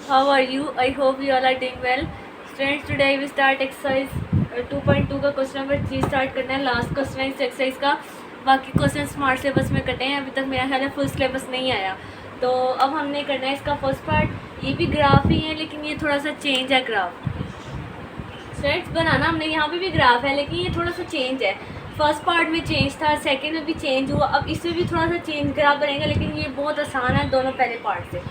How are you? I hope you all are doing well. Students, today we start exercise 2.2 का question number 3 start करना है. Last question है इस exercise का. बाकी क्वेश्चन स्मार्ट सिलेबस में कटे हैं. अभी तक मेरा ख्याल है फुल सिलेबस नहीं आया. तो अब हमने करना है इसका फर्स्ट पार्ट. ये भी ग्राफ ही है लेकिन ये थोड़ा सा चेंज है ग्राफ. स्टूडेंट्स बनाना हमने यहाँ पे भी ग्राफ है लेकिन ये थोड़ा सा चेंज है. फर्स्ट पार्ट में चेंज था, सेकंड में भी चेंज हुआ, अब इसमें भी थोड़ा सा चेंज ग्राफ बनेगा लेकिन ये बहुत आसान है दोनों पहले पार्ट से.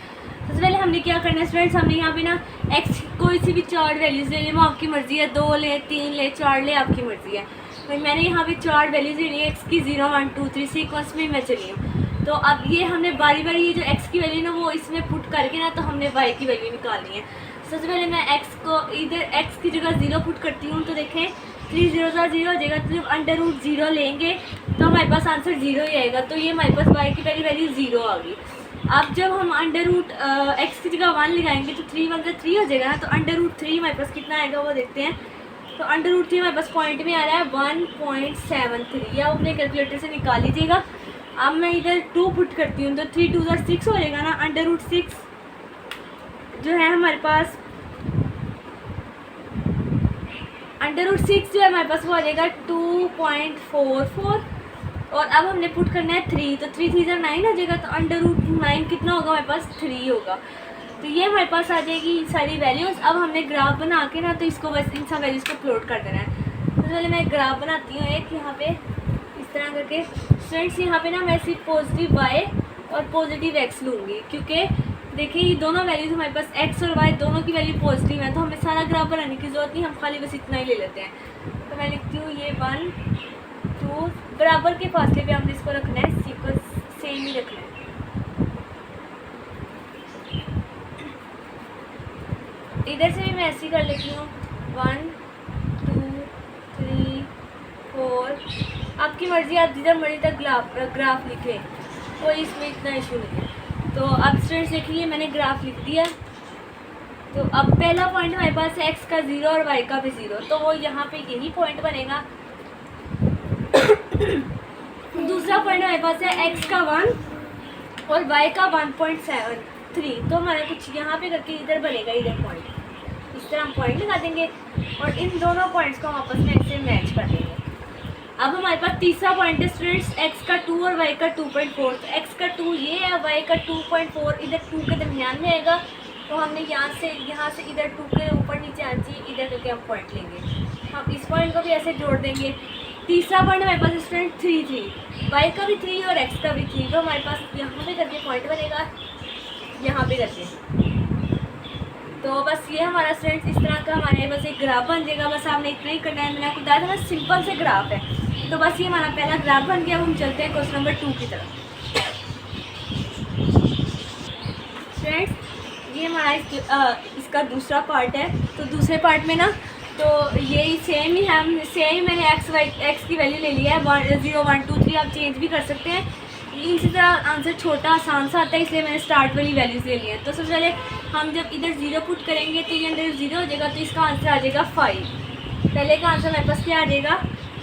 सबसे पहले हमने क्या करना है स्टूडेंट्स, हमने यहाँ पे ना एक्स कोई सी भी 4 वैल्यूज़ ले लें, वो आपकी मर्ज़ी है. 2 ले, 3 ले, 4 ले, आपकी मर्ज़ी है. तो मैंने यहाँ पे 4 वैल्यूज़ ले ली है एक्स की. 0 1 2 3 सीक्वेंस में मैं चली हूँ. तो अब ये हमने बारी बारी ये जो एक्स की वैल्यू ना वो इसमें पुट करके ना तो हमने वाई की वैल्यू निकालनी है. सबसे पहले मैं एक्स को इधर एक्स की जगह 0 पुट करती हूँ. तो देखें 3 0 हो जाएगा. तो जब अंडर रूट 0 लेंगे तो हमारे पास आंसर 0 ही आएगा. तो ये हमारे पास वाई की पहली वैल्यू 0 आ गई. अब जब हम अंडर रूट एक्स की जगह 1 लगाएंगे तो 3 1 3 हो जाएगा ना. तो अंडर रूट 3 हमारे पास कितना आएगा वो देखते हैं. तो अंडर रूट 3 हमारे पास पॉइंट में आ रहा है 1.73. या अपने कैलकुलेटर से निकाल लीजिएगा. अब मैं इधर 2 पुट करती हूँ तो 3 2 6 हो जाएगा ना. अंडर रूट 6 जो है हमारे पास अंडर रूट 6 जो है हमारे पास वो आ जाएगा 2.44. और अब हमने पुट करना है 3. तो 3 3 9 हो जाएगा. तो अंडर रूट 9 कितना होगा हमारे पास 3 होगा. तो ये हमारे पास आ जाएगी सारी वैल्यूज़. अब हमने ग्राफ बना के ना तो इसको बस इन सब वैल्यूज़ को प्लॉट कर देना है. तो पहले मैं ग्राफ बनाती हूँ एक यहाँ पे इस तरह करके. स्टूडेंट्स यहाँ पे ना मैं सिर्फ पॉजिटिव वाई और पॉजिटिव एक्स लूँगी क्योंकि देखिए ये दोनों वैल्यूज़ हमारे पास एक्स और वाई दोनों की वैल्यू पॉजिटिव है. तो हमें सारा ग्राफ बनाने की ज़रूरत नहीं, हम खाली बस इतना ही ले लेते हैं. तो मैं लिखती हूँ ये 1 2 बराबर के फासले पे हमने इसको रखना है. सीक्वेंस सेम ही रखना है. इधर से भी मैं ऐसे ही कर लेती हूँ 1 2 3 4. आपकी मर्ज़ी, आप जिधर मर्जी तक ग्राफ लिखें, कोई इसमें इतना इशू नहीं है. तो अब स्टूडेंट्स देखिए मैंने ग्राफ लिख दिया. तो अब पहला पॉइंट हमारे पास है एक्स का 0 और वाई का भी 0. तो वो यहाँ पे यही पॉइंट बनेगा. दूसरा पॉइंट हमारे पास है एक्स का 1 और वाई का 1.73. तो हमारा कुछ यहाँ पे करके इधर बनेगा इधर पॉइंट. इस तरह हम पॉइंट लगा देंगे और इन दोनों पॉइंट्स को हम आपस में ऐसे मैच कर देंगे. अब हमारे पास तीसरा पॉइंट है स्टूडेंट्स एक्स का 2 और वाई का 2.4. तो एक्स का 2 ये है, वाई का 2.4 इधर 2 के दरमियान में आएगा. तो हमने यहाँ से इधर 2 के ऊपर नीचे आना चाहिए. इधर करके हम पॉइंट लेंगे. हम इस पॉइंट को भी ऐसे जोड़ देंगे. तीसरा पॉइंट हमारे पास स्टूडेंट 3 3 वाई का भी 3 और एक्स का भी 3. तो हमारे पास यहाँ पे करके पॉइंट बनेगा, यहाँ पे करके. तो बस ये हमारा स्टूडेंट्स इस तरह का हमारे बस एक ग्राफ बन जाएगा. बस आपने इतना ही करना है. मैंने आपको बताया था ना सिंपल से ग्राफ है. तो बस ये हमारा पहला ग्राफ बन गया. अब हम चलते हैं क्वेश्चन नंबर 2 की तरफ. स्टूडेंट्स ये हमारा इसका दूसरा पार्ट है. तो दूसरे पार्ट में ना तो यही सेम ही हम सेम मैंने एक्स की वैल्यू ले लिया है 0 1 2 3. आप चेंज भी कर सकते हैं. इसी तरह आंसर छोटा आसान सा आता है इसलिए मैंने स्टार्ट वाली वैल्यूज़ ले ली है. तो सबसे पहले हम जब इधर 0 पुट करेंगे तो ये अंदर 0 हो जाएगा. तो इसका आंसर आ जाएगा 5. पहले का आंसर हमारे पास क्या आ जाएगा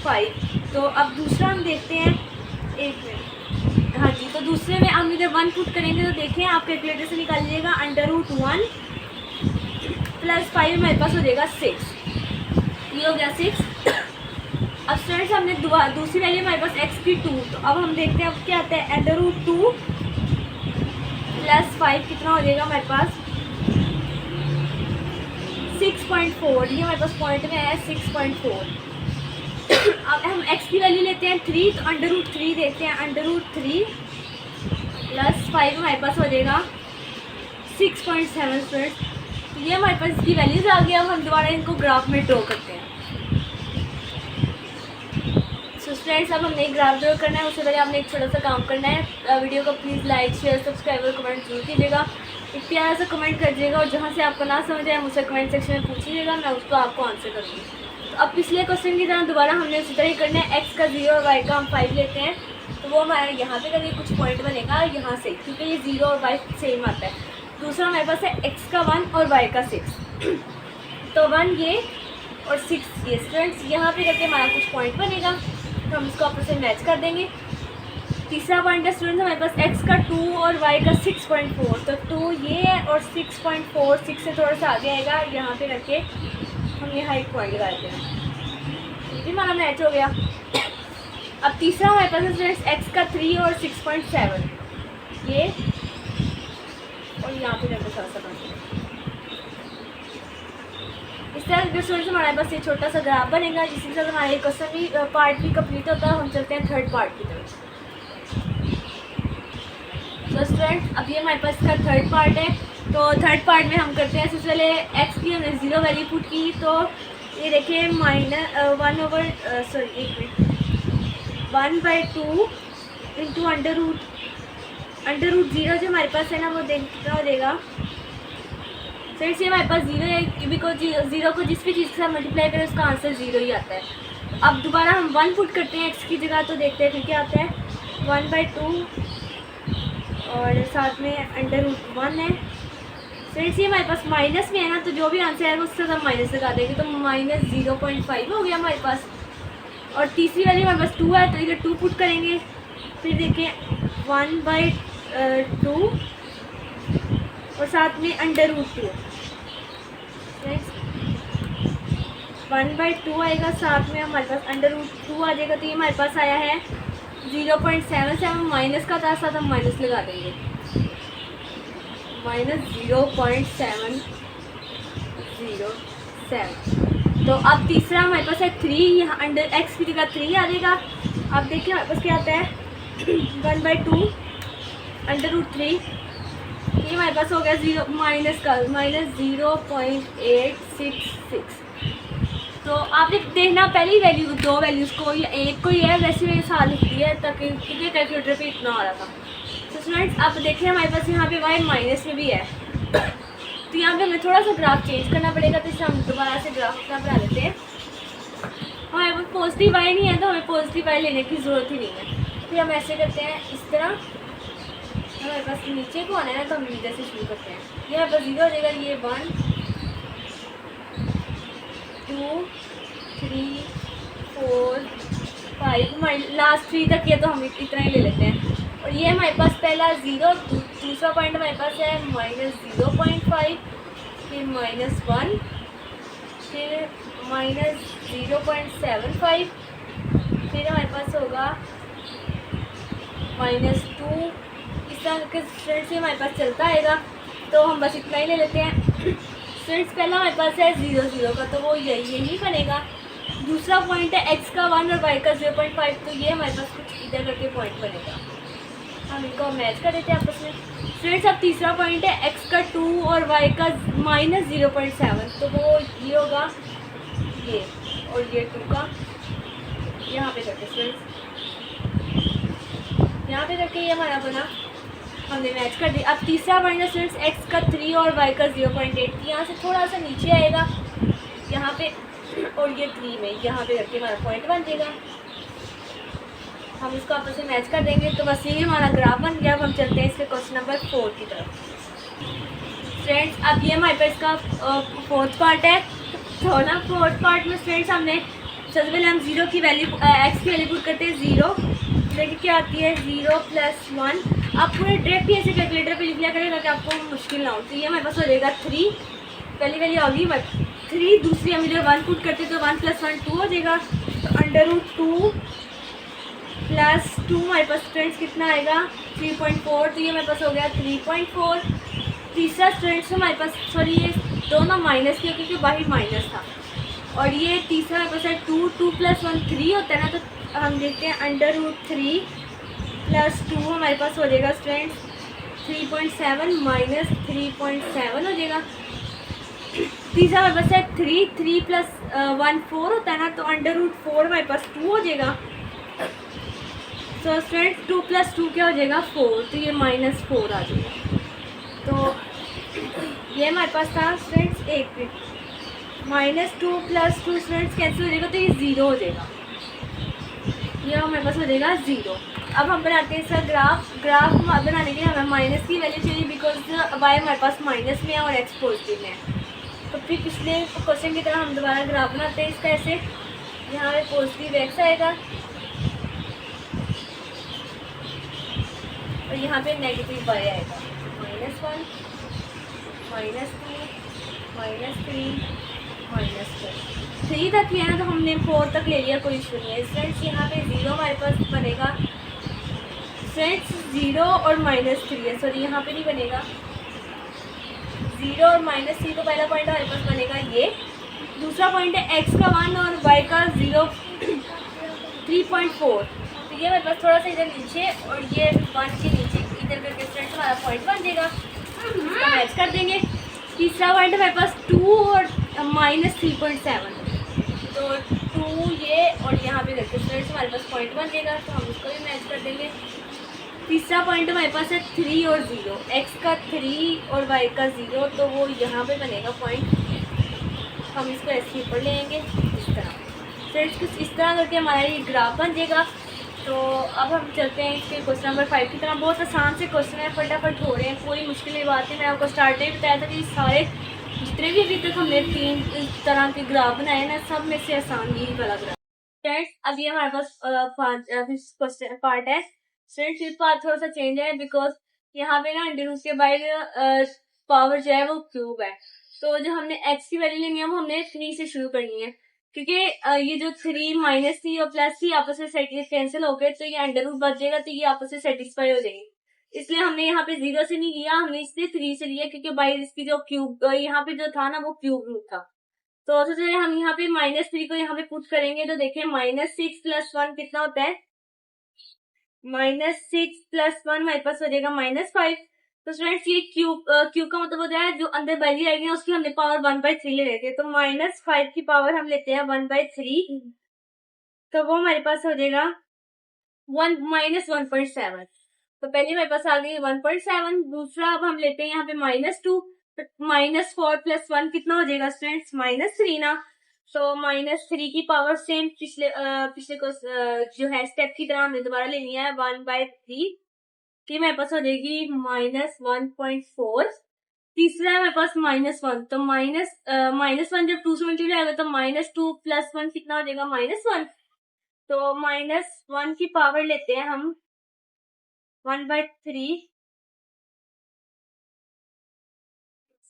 5. तो अब दूसरा हम देखते हैं. एक मिनट. हाँ जी. तो दूसरे में हम इधर 1 पुट करेंगे तो देखें आप कैलकुलेटर से निकाल लीजिएगा. अंडर रूट 1 प्लस 5 हमारे पास हो जाएगा 6. ये हो गया 6. अब स्टूडेंट्स हमने दूसरी वैल्यू हमारे पास एक्स की 2. तो अब हम देखते हैं अब क्या आता है. अंडर रूट 2 प्लस 5 कितना हो जाएगा हमारे पास 6.4. ये हमारे पास पॉइंट में आया 6.4. अब हम एक्स की वैल्यू लेते हैं 3. तो अंडर रूट 3 देखते हैं. अंडर रूट 3 प्लस 5 हमारे पास हो जाएगा 6.7 स्टूडेंट्स. तो ये हमारे पास इसकी वैल्यूज़ आ गई. अब हम दोबारा इनको ग्राफ में ड्रॉ करते हैं. सो स्टूडेंट्स अब हमने एक ग्राफ ड्रॉ करना है. उससे पहले आपने एक छोटा सा काम करना है. वीडियो को प्लीज़ लाइक शेयर सब्सक्राइब और कमेंट जरूर कीजिएगा. एक प्यारा सा कमेंट कर दीजिएगा और जहाँ से आपको ना समझ आए मुझसे कमेंट सेक्शन में पूछिएगा, मैं उसको आपको आंसर करूँगी. तो अब पिछले क्वेश्चन की तरह दोबारा हमने उसी तरह ही करना है. एक्स का 0 और वाई का हम 5 लेते हैं. तो वो हमारा यहाँ पे कभी कुछ पॉइंट बनेगा यहाँ से क्योंकि ये 0 और वाई सेम आता है. दूसरा हमारे पास है एक्स का 1 और वाई का 6. तो 1 ये और 6 ये. स्टूडेंट्स यहाँ पे करके हमारा कुछ पॉइंट बनेगा. तो हम इसको आपस में मैच कर देंगे. तीसरा पॉइंट है स्टूडेंट्स हमारे पास x का 2 और y का 6.4, तो 2 ये है और 6.4 6 से थोड़ा सा आगे आएगा, यहाँ पे रख के हम यहाँ एक पॉइंट लगा देते हैं, ये भी हमारा मैच हो गया। अब तीसरा हमारे पास है स्टूडेंट्स x का 3 और 6.7, ये और यहाँ पे रख के थोड़ा सा इस तरह के स्टूडेंट्स हमारे पास ये छोटा सा ग्राफ बनेगा, जिसके साथ हमारा एक क्वेश्चन भी पार्ट भी कंप्लीट होता है। हम चलते हैं थर्ड पार्ट की तरफ। तो स्टूडेंट्स अब ये हमारे पास इसका थर्ड पार्ट है। तो थर्ड पार्ट में हम करते हैं, सबसे पहले एक्स की हमने 0 वैल्यू पुट की, तो ये देखिए (1/2) इंटू अंडर रूट 0 जो हमारे पास है ना, वो कितना हो जाएगा। तो इसलिए हमारे पास 0 है, बिकॉज 0 को जिस भी चीज़ के साथ मल्टीप्लाई करें उसका आंसर 0 ही आता है। अब दोबारा हम 1 पुट करते हैं एक्स की जगह, तो देखते हैं फिर क्या आता है। 1/2 और साथ में अंडर रूट 1 है। तो इसलिए हमारे पास माइनस में है ना, तो जो भी आंसर है उससे हम माइनस लगा देंगे, तो -0.5 हो गया हमारे पास। और तीसरी वाली हमारे पास 2 है, तो इधर 2 पुट करेंगे। फिर देखिए 1/2 और साथ में अंडर रूट 2, 1/2 आएगा, साथ में हमारे पास अंडर रूट 2 आ जाएगा। तो ये हमारे पास आया है 0.77, माइनस का था, साथ हम माइनस लगा देंगे, -0.707। तो अब तीसरा हमारे पास है 3, यहाँ अंडर एक्स की जगह 3 आ जाएगा। अब देखिए हमारे पास क्या आता है 1/2 अंडर रूट 3, ये हमारे पास हो गया -0.866। तो आपने देखना पहली वैल्यू 2 वैल्यूज़ को या एक को ही है, वैसे मैंने साथ लिख दिया है ताकि क्योंकि कैलकुलेटर पे इतना आ रहा था। तो स्टूडेंट्स आप देखिए हमारे पास यहाँ पे y माइनस में भी है, तो यहाँ पे हमें थोड़ा सा ग्राफ चेंज करना पड़ेगा। तो इससे हम दोबारा से ग्राफ अपना बना लेते हैं। हमारे पास पॉजिटिव y नहीं है, तो हमें पॉजिटिव y लेने की ज़रूरत ही नहीं है। फिर हम ऐसे करते हैं, इस तरह हमारे पास नीचे को आना है ना, तो हम नीचे से शुरू करते हैं। ये हमारे पास 0 हो जाएगा, ये 1 2 3 4 5 हमारे लास्ट 3 तक, ये तो हम इतना ही ले लेते हैं। और ये हमारे पास पहला 0, दूसरा पॉइंट हमारे पास है -0.5, फिर -1, फिर -0.75, फिर हमारे पास होगा -2। इस तरह के स्टूडेंट से हमारे पास चलता आएगा, तो हम बस इतना ही ले लेते हैं। स्टूडेंट्स पहला हमारे पास है 0 0 का, तो वो यही बनेगा। दूसरा पॉइंट है x का 1 और y का 0.5, तो ये हमारे पास कुछ इधर करके पॉइंट बनेगा, हम इनको मैच कर देते हैं आपस में। स्टूडेंट्स अब तीसरा पॉइंट है x का 2 और y का -0.7, तो वो ये होगा ये, और ये 2 का यहाँ पे करके स्टूडेंट्स यहाँ पे करके ये हमारा बना, हमने मैच कर दिया। अब तीसरा पॉइंट है स्टूडेंट्स x का 3 और y का 0.8, यहाँ से थोड़ा सा नीचे आएगा यहाँ पे, और ये 3 में यहाँ पे करके हमारा पॉइंट बन जाएगा। हम इसको आपस में मैच कर देंगे, तो बस ये हमारा ग्राफ बन गया। अब हम चलते हैं इसके क्वेश्चन नंबर 4 की तरफ। फ्रेंड्स अब ये हमारे पास इसका फोर्थ पार्ट है। तो ना फोर्थ पार्ट में फ्रेंड्स हमने सबसे पहले हम 0 की वैल्यू एक्स की वैल्यू पुट करते हैं 0, देखिए क्या आती है 0 + 1। आप पूरे डायरेक्ट ही ऐसे कैलकुलेटर पे लिख लिया करें ताकि आपको मुश्किल ना हो। तो ये हमारे पास हो जाएगा 3, पहली वैल्यू होगी 3, दूसरी हम इधर 1 पुट करते तो 1 + 1 2 हो जाएगा। तो √2 + 2 हमारे पास फ्रेंड्स कितना आएगा 3.4, तो ये हमारे पास हो गया 3.4। तीसरा स्टूडेंट्स हमारे पास सॉरी ये दोनों माइनस किया क्योंकि बाहर माइनस था। और ये तीसरा हमारे पास है 2 + 1 3 होता है ना, तो हम देखते हैं √3 + 2 हमारे पास हो जाएगा स्टूडेंट्स 3.7 - 3.7 हो जाएगा। तीसरा हमारे पास है 3 + 1 4 होता है ना, तो √4 हमारे पास 2 हो जाएगा। तो स्टूडेंट्स 2 + 2 क्या हो जाएगा 4, तो ये -4 आ जाएगा। तो ये हमारे पास था स्टूडेंट्स एक -2 + 2 स्टूडेंट्स कैंसिल हो जाएगा, तो ये 0 हो जाएगा, ये हमारे पास हो जाएगा 0। अब हम बनाते हैं इसका ग्राफ बनाने के लिए हमें माइनस की वैल्यू चाहिए बिकॉज y हमारे पास माइनस में है और x पॉजिटिव में है। तो फिर पिछले क्वेश्चन की तरह हम दोबारा ग्राफ बनाते हैं इसका ऐसे, यहाँ पे पॉजिटिव x आएगा और यहाँ पे नेगेटिव वाई आएगा, -1, -2, -3, -4। 3 तक लिया ना तो हमने 4 तक ले लिया, कोई इशू नहीं है। फ्रेंड्स यहाँ पे 0 हमारे पास बनेगा। फ्रेंड्स 0 और -3 है, सॉरी यहाँ पे नहीं बनेगा। 0 और -3 तो पहला पॉइंट हमारे पास बनेगा ये। दूसरा पॉइंट है x का 1 और y का 0, 3.4। तो ये मेरे पास थोड़ा सा इधर नीचे और ये 1 के नीचे इधर करके फ्रेंड्स हमारा पॉइंट बन जाएगा, इसका मैच कर देंगे। तीसरा पॉइंट है मेरे पास 2 और -3.7, तो 2 ये और यहाँ पे करके फ्रेंड्स हमारे पास पॉइंट बन जाएगा, तो हम उसको भी मैच कर देंगे। तीसरा पॉइंट हमारे पास है 3 और 0, x का 3 और y का 0, तो वो यहाँ पे बनेगा पॉइंट। हम इसको ऐसे ही ऊपर लेंगे इस तरह। फ्रेंड्स कुछ इस तरह करके हमारा ये ग्राफ बन जाएगा। तो अब हम चलते हैं इसके क्वेश्चन नंबर 5 की तरह। बहुत आसान से क्वेश्चन है, फटाफट हो रहे हैं, कोई मुश्किल बात नहीं। मैं आपको स्टार्ट में बताया था कि सारे जितने भी अभी तक हमने 3 तरह के ग्राफ बनाए ना, सब में से आसान यही वाला ग्राफ। फ्रेंड्स अब ये हमारे पास क्वेश्चन पार्ट है। फ्रेंड्स ये पार्ट थोड़ा सा चेंज है, बिकॉज यहाँ पे ना अंडर के बाहर पावर जो है वो क्यूब है। तो जो हमने x की वैल्यू लेनी है वो हमने 3 से शुरू करनी है, क्योंकि ये जो 3 -3 और +3 आपस में कैंसिल हो गए, तो ये अंडर रूट बच जाएगा, तो ये आपस में सेटिस्फाई हो जाएगी। इसलिए हमने यहाँ पे 0 से नहीं लिया, हमने इसलिए 3 से लिया, क्योंकि बाहर इसकी जो क्यूब यहाँ पे जो था ना वो क्यूब रूट था। तो सबसे हम यहाँ पे -3 को यहाँ पे पुट करेंगे, तो देखें -6 + 1 कितना होता है, -6 + 1 हमारे पास हो जाएगा -5। तो फ्रेंड्स ये क्यूब का मतलब होता है जो अंदर वैल्यू आएगी ना उसकी हमने पावर 1/3 ले लेते हैं। तो -5 की पावर हम लेते हैं 1/3, तो वो हमारे पास हो जाएगा 1-1.7। तो पहले हमारे पास आ गई 1.7। दूसरा अब हम लेते हैं यहाँ पे -2, तो -4 + 1 कितना हो जाएगा फ्रेंड्स, -3 ना। तो -3 की पावर सेम पिछले को जो है स्टेप की तरह हमने दोबारा लेनी है 1/3, कि मेरे पास हो जाएगी -1.4। तीसरा है मेरे पास -1, तो -1 जब 2 से मल्टीप्लाई होगा तो -2 + 1 कितना हो जाएगा, -1। तो -1 की पावर लेते हैं हम 1/3।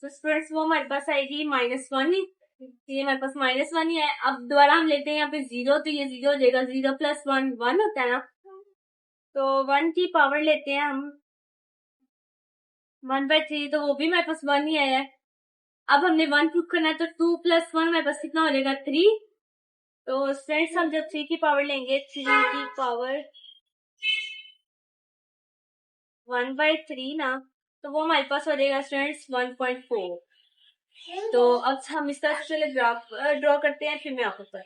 तो स्टूडेंट्स वो हमारे पास आएगी -1 ही, ये हमारे पास -1 ही है। अब दोबारा हम लेते हैं यहाँ पे 0, तो ये 0 हो जाएगा, 0 + 1 1 होता है ना। तो 1 की पावर लेते हैं हम 1/3, तो वो भी मेरे पास 1 ही आया है। अब हमने 1 प्रूव करना है, तो 2 + 1 मेरे पास कितना हो जाएगा, 3। तो फ्रेंड्स हम जब 3 की पावर लेंगे, 3 की पावर 1/3 ना, तो वो हमारे पास हो जाएगा फ्रेंड्स 1.4। तो अब हम इस तरह से ग्राफ ड्रॉ करते हैं, फिर मैं आपको पर।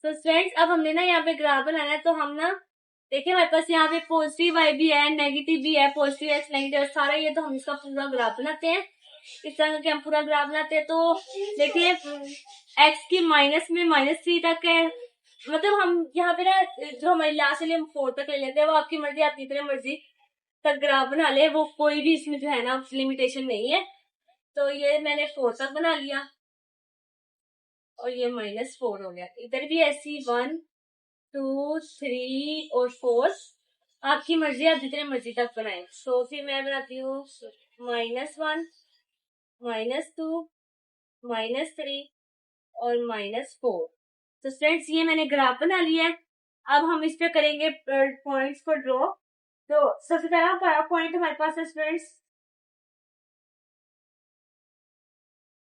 तो फ्रेंड्स अब हमने ना यहाँ पे ग्राफ बनाना है, तो हम ना देखिए हमारे पास यहाँ पे पॉजिटिव y भी है, नेगेटिव भी है, पॉजिटिव x नेगेटिव सारा, ये तो हम इसका पूरा ग्राफ बनाते हैं। इस तरह करके हम पूरा ग्राफ बनाते हैं। तो देखिए x की माइनस में -3 तक है, मतलब हम यहाँ पे ना जो हमारी लास्ट लिए हम 4 तक ले लेते हैं, वो आपकी मर्जी, आप जितने मर्जी तक ग्राफ बना ले, वो कोई भी इसमें जो है ना लिमिटेशन नहीं है। तो ये मैंने 4 तक बना लिया और ये -4 हो गया। इधर भी ऐसी 1 2 3 और 4, आपकी मर्जी, आप जितने मर्जी तक बनाए। तो फिर मैं बनाती हूँ -1 -2 -3 और -4। तो फ्रेंड्स ये मैंने ग्राफ बना लिया है। अब हम इस पे करेंगे पॉइंट्स को ड्रॉ। तो सबसे पहला पॉइंट हमारे पास है फ्रेंड्स,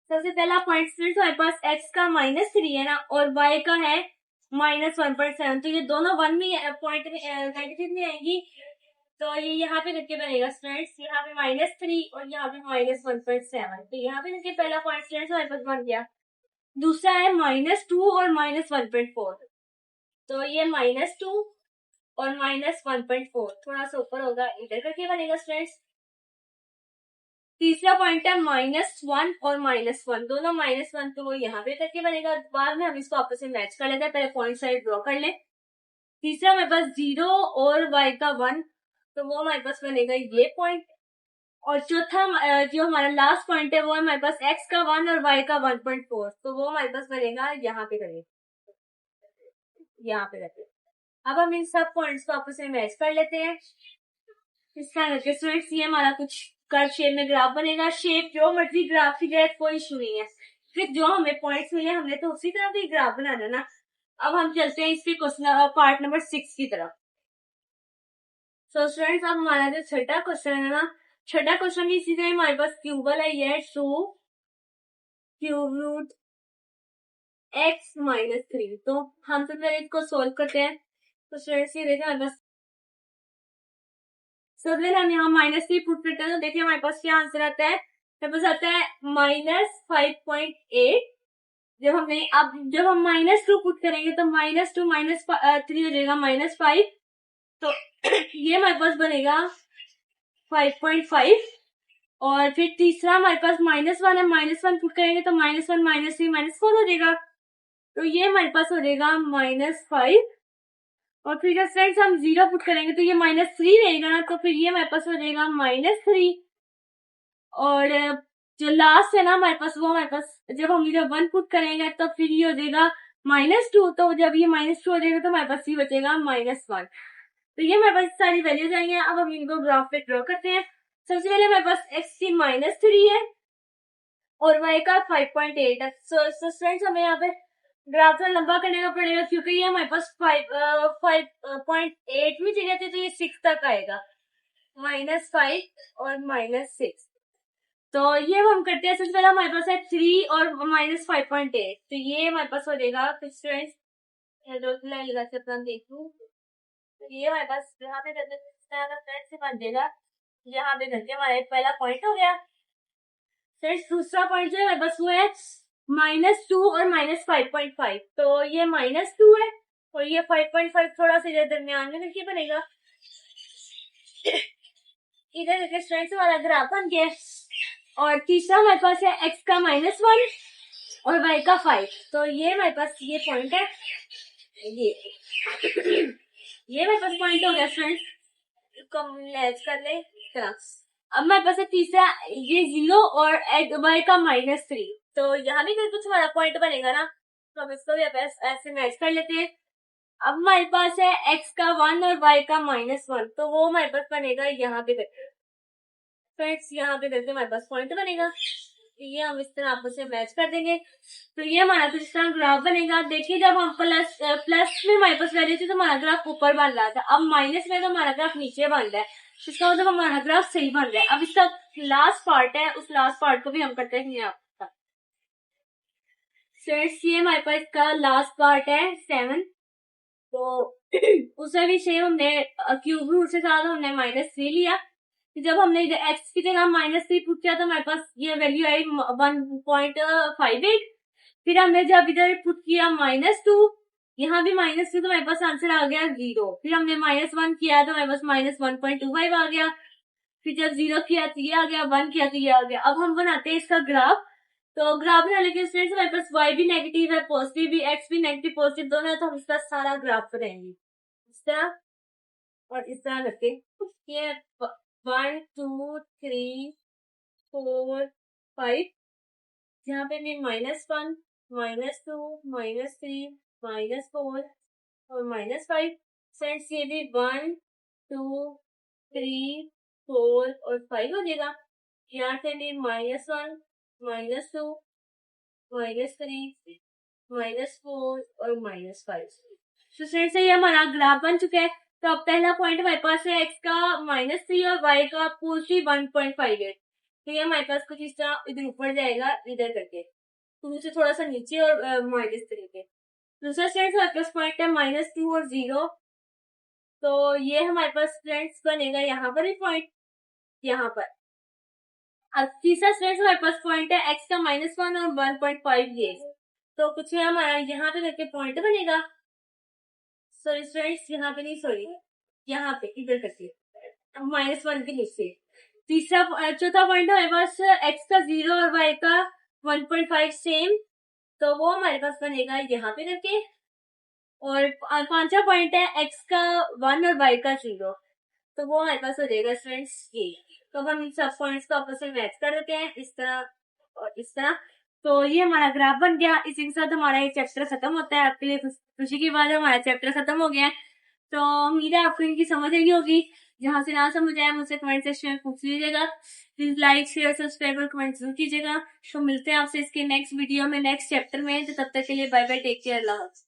सबसे पहला पॉइंट फ्रेंड्स हमारे पास x का -3 है ना, और y का है -1.7। तो ये दोनों 1 में पॉइंट नेगेटिव में आएंगी, तो ये यहाँ पे करके बनेगा फ्रेंड्स, यहाँ पे -3 और यहाँ पे -1.7। तो यहाँ पे करके पहला पॉइंट फ्रेंड्स हमारे पास बन गया। दूसरा है -2 और -1.4, तो ये -2 और -1.4 थोड़ा सा ऊपर होगा, इधर करके बनेगा फ्रेंड्स। तीसरा पॉइंट है -1 और -1, दोनों -1, तो वो यहाँ पे करके बनेगा। बाद में हम इसको आपस में मैच कर लेते हैं, पहले पॉइंट साइड ड्रॉ कर ले। तीसरा मेरे पास 0 और y का 1, तो वो हमारे पास बनेगा ये पॉइंट। और चौथा जो हमारा लास्ट पॉइंट है वो है हमारे पास x का 1 और y का 1.4, तो वो हमारे पास बनेगा यहाँ पे करेंगे, यहाँ पे करके। अब हम इन सब पॉइंट्स को आपस में मैच कर लेते हैं। इस तरह करके स्टूडेंट्स ये हमारा कुछ कर्व शेप में ग्राफ बनेगा। शेप जो मर्जी ग्राफ की जाए कोई इशू नहीं है, फिर जो हमें पॉइंट्स मिले हमने तो उसी तरह भी ग्राफ बनाना ना। अब हम चलते हैं इसके क्वेश्चन पार्ट नंबर 6 की तरफ। सो स्टूडेंट्स अब हमारा जो छठा क्वेश्चन है ना, छठा क्वेश्चन भी इसी तरह हमारे पास क्यूबल है, ये two cube root x minus 3। तो हम तो पहले इसको सोल्व करते हैं। तो स्टूडेंट्स ये देखिए हमारे पास, तो फिर हम यहाँ -3 पुट करते हैं तो देखिए हमारे पास क्या आंसर आता है। मेरे पास आता है -5.8। जब हम -2 पुट करेंगे तो -2 -3 हो जाएगा -5। तो ये हमारे पास बनेगा 5.5। और फिर तीसरा हमारे पास -1 है, -1 पुट करेंगे तो -1 -3 -4 हो जाएगा। तो ये हमारे पास हो जाएगा -5। और फिर जब फ्रेंड्स हम 0 पुट करेंगे तो ये -3 रहेगा ना, तो फिर ये हमारे पास हो जाएगा -3। और जो लास्ट है ना हमारे पास, वो हमारे पास जब हम 1 पुट करेंगे तो फिर ये हो जाएगा -2। तो जब ये -2 हो जाएगा तो हमारे पास ये बचेगा -1। तो ये हमारे पास सारी वैल्यूज आई हैं। अब हम इनको ग्राफ पे ड्रॉ करते हैं। सबसे पहले हमारे पास x की -3 है और y का 5.8 है। सो फ्रेंड्स हमें यहाँ पे ग्राफ थोड़ा लंबा करने का पड़ेगा क्योंकि ये हमारे पास 5.8 में जगह थी, तो ये 6 तक आएगा, -5 और -6। तो ये हम करते हैं। सबसे पहले हमारे पास है 3 और -5.8। तो ये हमारे पास हो जाएगा फ्रेंड्स, लगा के अपना देखूं तो ये हमारे पास यहाँ पे करते से बन जाएगा। यहाँ पे करके हमारा पहला पॉइंट हो गया। फ्रेंड्स दूसरा पॉइंट जो है हमारे पास वो है -2 और -5.5। तो ये -2 है और ये 5.5 थोड़ा सा इधर दरमियान में करके बनेगा। इधर करके स्टूडेंट्स हमारा ग्राफ बन गया। और तीसरा हमारे पास है x का -1 और y का 5। तो ये हमारे पास ये पॉइंट है, ये मेरे पास पॉइंट हो गया फ्रेंड्स। इसको हम लेस कर ले। अब मेरे पास है तीसरा, ये 0 और y का -3। तो यहाँ भी कुछ हमारा पॉइंट बनेगा ना, तो हम इसको भी ऐसे मैच कर लेते हैं। अब हमारे पास है x का 1 और y का -1। तो वो हमारे पास बनेगा यहाँ पे करके। फ्रेंड्स यहाँ पे करके हमारे पास पॉइंट बनेगा। ये हम इस तरह आपस में मैच कर देंगे। तो ये हमारा कुछ इस तरह ग्राफ बनेगा। देखिए जब हम प्लस में हमारे पास वैल्यू थी तो हमारा ग्राफ ऊपर बन रहा था, अब माइनस में तो हमारा ग्राफ नीचे बन रहा है। इसका मतलब हमारा ग्राफ सही बन रहा है। अब इसका लास्ट पार्ट है, उस लास्ट पार्ट को भी हम करते हैं यहाँ। ये हमारे पास इसका लास्ट पार्ट है 7। तो उसमें भी सेम हमने क्यूब रूट से साथ हमने -3 लिया। जब हमने x की जगह -3 पुट किया तो हमारे पास ये वैल्यू आई 1.58। फिर हमने जब इधर पुट किया -2, यहाँ भी -2, तो हमारे पास आंसर आ गया 0। फिर हमने -1 किया तो हमारे पास -1.25 आ गया। फिर जब 0 किया तो ये आ गया, 1 किया तो ये आ गया। अब हम बनाते हैं इसका ग्राफ। तो ग्राफ बनाने के स्टूडेंट्स हमारे पास y भी नेगेटिव है, पॉजिटिव भी, x भी नेगेटिव पॉजिटिव दोनों है, तो हम इसका सारा ग्राफ बनाएंगे इस तरह और इस तरह करके। ये 1 2 3 4 5, यहाँ पे भी -1 -2 -3 -4 और -5। फ्रेंड्स ये भी 1 2 3 4 और 5 हो जाएगा। यहाँ से भी -1 -2 -3 -4 और -5। तो फ्रेंड्स ये हमारा ग्राफ बन चुका है। तो अब पहला पॉइंट हमारे पास है x का -3 और y का +1.58। तो ये हमारे पास कुछ इस तरह इधर ऊपर जाएगा, इधर करके 2 से थोड़ा सा नीचे और -3 के। दूसरा फ्रेंड्स हमारे पास पॉइंट है -2 और 0। तो ये हमारे पास फ्रेंड्स बनेगा यहाँ पर ही पॉइंट, यहाँ पर। अब तीसरा फ्रेंड्स हमारे पास पॉइंट है x का -1 और 1.5 ये। तो कुछ है हमारा यहाँ पे करके पॉइंट बनेगा। सॉरी फ्रेंड्स यहाँ पे नहीं, सॉरी यहाँ पे इधर करके -1 के नीचे। तीसरा चौथा पॉइंट है हमारे पास x का 0 और y का 1.5 सेम। तो वो हमारे पास बनेगा यहाँ पे करके। और पांचवा पॉइंट है x का 1 और y का 0। तो वो हमारे पास हो जाएगा फ्रेंड्स ये। तो हम इन सब पॉइंट्स को आपस में मैच कर देते हैं इस तरह और इस तरह। तो ये हमारा ग्राफ बन गया। इसी के साथ हमारा ये चैप्टर खत्म होता है। आपके लिए खुशी की बात है, हमारा चैप्टर खत्म हो गया है। तो उम्मीद है आपको इनकी समझ आई होगी। जहाँ से ना समझ आए मुझसे कमेंट सेक्शन में पूछ लीजिएगा। प्लीज लाइक शेयर सब्सक्राइब और कमेंट जरूर कीजिएगा। तो मिलते हैं आपसे इसके नेक्स्ट वीडियो में नेक्स्ट चैप्टर में। तो तब तक के लिए बाय बाय, टेक केयर, अल्लाह हाफ़िज़।